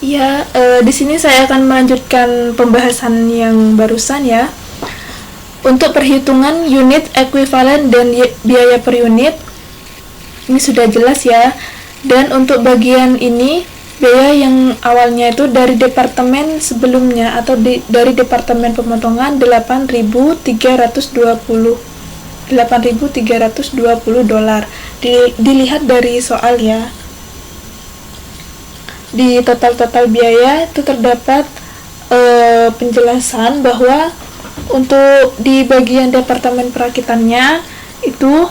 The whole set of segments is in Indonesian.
Ya, di sini saya akan melanjutkan pembahasan yang barusan ya. Untuk perhitungan unit ekuivalen dan biaya per unit, ini sudah jelas ya. Dan untuk bagian ini, biaya yang awalnya itu dari departemen sebelumnya atau dari departemen pemotongan 8.320 $8.320. Dilihat dari soal ya. Di total biaya itu terdapat penjelasan bahwa untuk di bagian departemen perakitannya itu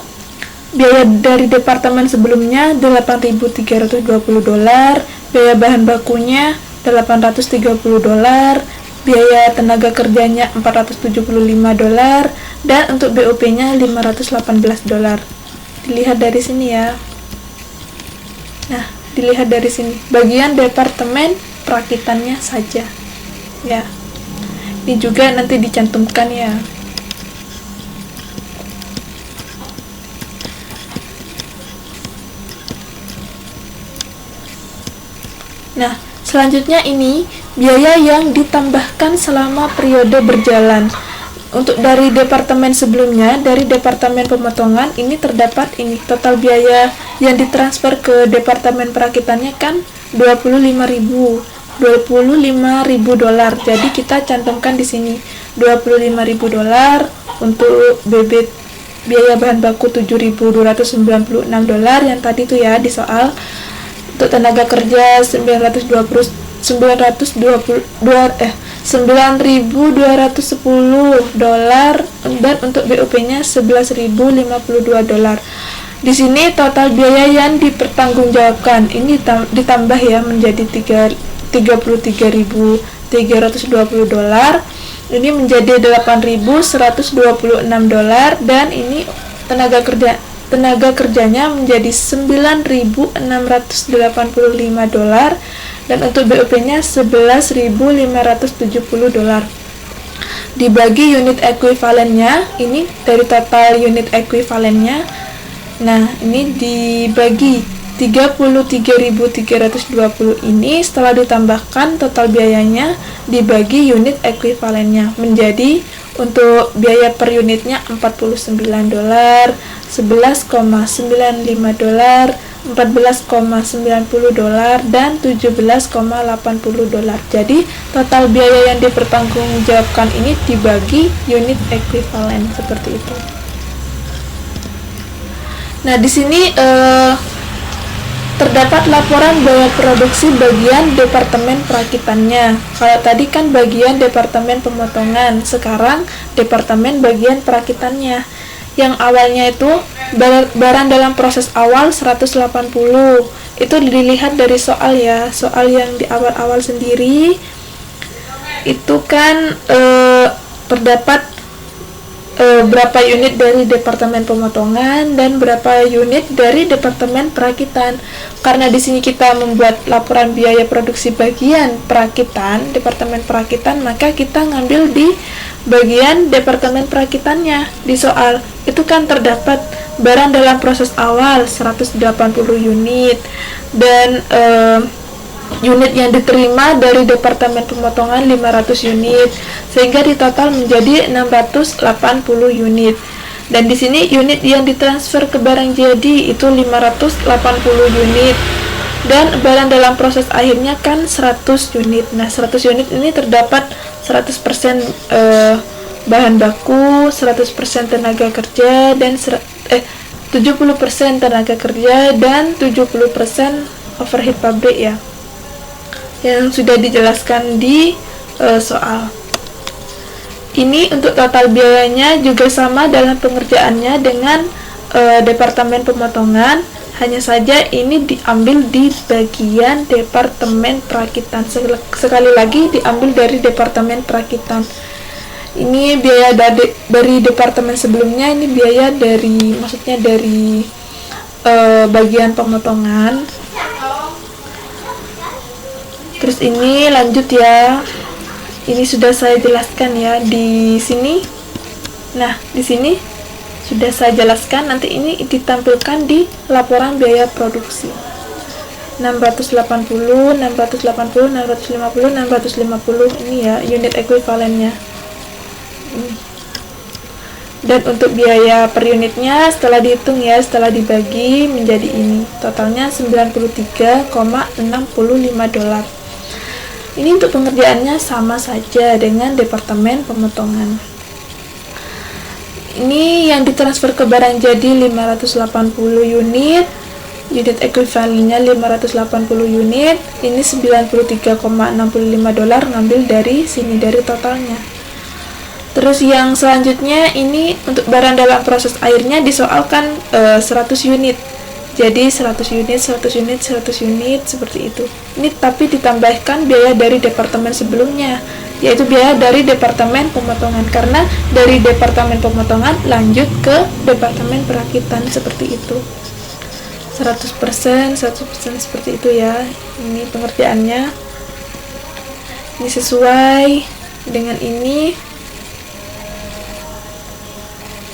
biaya dari departemen sebelumnya $8.320, biaya bahan bakunya $830, biaya tenaga kerjanya $475, dan untuk BOP-nya $518. Dilihat dari sini ya. Nah, dilihat dari sini bagian departemen perakitannya saja ya. Ini juga nanti dicantumkan ya. Nah, selanjutnya ini biaya yang ditambahkan selama periode berjalan. Untuk dari departemen sebelumnya, dari departemen pemotongan, ini terdapat ini total biaya yang ditransfer ke departemen perakitannya kan $25.000. Jadi kita cantumkan di sini $25.000 untuk biaya bahan baku $7.296 yang tadi tuh ya di soal. Untuk tenaga kerja $9.210 dan untuk BOP-nya $11.052. Di sini total biaya yang dipertanggungjawabkan ini ditambah ya menjadi $33.320. Ini menjadi $8.126 dan ini tenaga kerjanya menjadi $9.685 dan untuk BOP-nya $11.570. Dibagi unit ekuivalennya, ini dari total unit ekuivalennya. Nah, ini dibagi 33.320 ini setelah ditambahkan total biayanya dibagi unit ekuivalennya menjadi untuk biaya per unitnya $49, $11,95, $14,90 dan $17,80. Jadi total biaya yang dipertanggungjawabkan ini dibagi unit ekuivalen seperti itu. Nah, di sini terdapat laporan biaya produksi bagian departemen perakitannya. Kalau tadi kan bagian departemen pemotongan, sekarang departemen bagian perakitannya. Yang awalnya itu barang dalam proses awal 180. Itu dilihat dari soal ya. Soal yang di awal-awal sendiri itu kan terdapat berapa unit dari departemen pemotongan dan berapa unit dari departemen perakitan. Karena di sini kita membuat laporan biaya produksi bagian perakitan, departemen perakitan, maka kita ngambil di bagian departemen perakitannya. Di soal itu kan terdapat barang dalam proses awal 180 unit dan unit yang diterima dari departemen pemotongan 500 unit sehingga di total menjadi 680 unit. Dan di sini unit yang ditransfer ke barang jadi itu 580 unit dan barang dalam proses akhirnya kan 100 unit. Nah, 100 unit ini terdapat 100% bahan baku, 100% tenaga kerja dan 70% tenaga kerja dan 70% overhead pabrik ya. Yang sudah dijelaskan di soal. Ini untuk total biayanya juga sama dalam pengerjaannya dengan departemen pemotongan, hanya saja ini diambil di bagian departemen perakitan. Sekali lagi diambil dari departemen perakitan. Ini biaya dari departemen sebelumnya, ini biaya dari bagian pemotongan. Terus ini lanjut ya. Ini sudah saya jelaskan ya di sini. Nah, di sini sudah saya jelaskan. Nanti ini ditampilkan di laporan biaya produksi. 680, 650, 650 ini ya unit ekuivalennya. Dan untuk biaya per unitnya setelah dihitung ya, setelah dibagi menjadi ini, totalnya $93,65. Ini untuk pengerjaannya sama saja dengan departemen pemotongan. Ini yang ditransfer ke barang jadi 580 unit ekuivalennya 580 unit, ini $93,65 ngambil dari sini, dari totalnya. Terus yang selanjutnya ini untuk barang dalam proses airnya disoalkan 100 unit. Jadi 100 unit seperti itu. Ini tapi ditambahkan biaya dari departemen sebelumnya, yaitu biaya dari departemen pemotongan, karena dari departemen pemotongan lanjut ke departemen perakitan seperti itu. 100% seperti itu ya. Ini pengerjaannya. Ini sesuai dengan ini.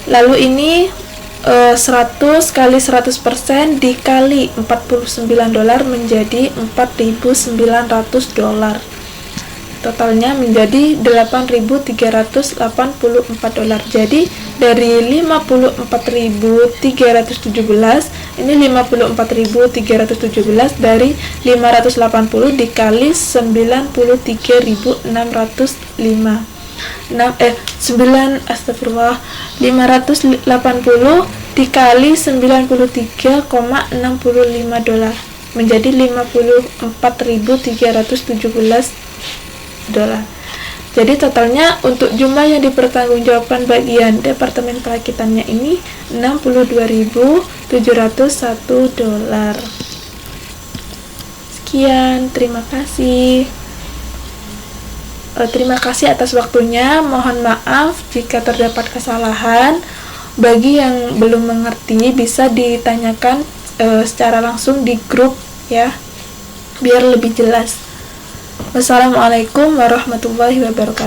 Lalu ini 100 kali 100% dikali $49 menjadi $4.900. Totalnya menjadi $8.384. Jadi dari 54.317 ini 54.317 dari 580 dikali 93.605. 580 dikali $93,65 menjadi $54.317. Jadi totalnya untuk jumlah yang dipertanggungjawabkan bagian departemen perakitannya ini $62.701. Sekian, terima kasih. Terima kasih atas waktunya. Mohon maaf jika terdapat kesalahan. Bagi yang belum mengerti bisa ditanyakan secara langsung di grup ya, biar lebih jelas. Wassalamualaikum warahmatullahi wabarakatuh.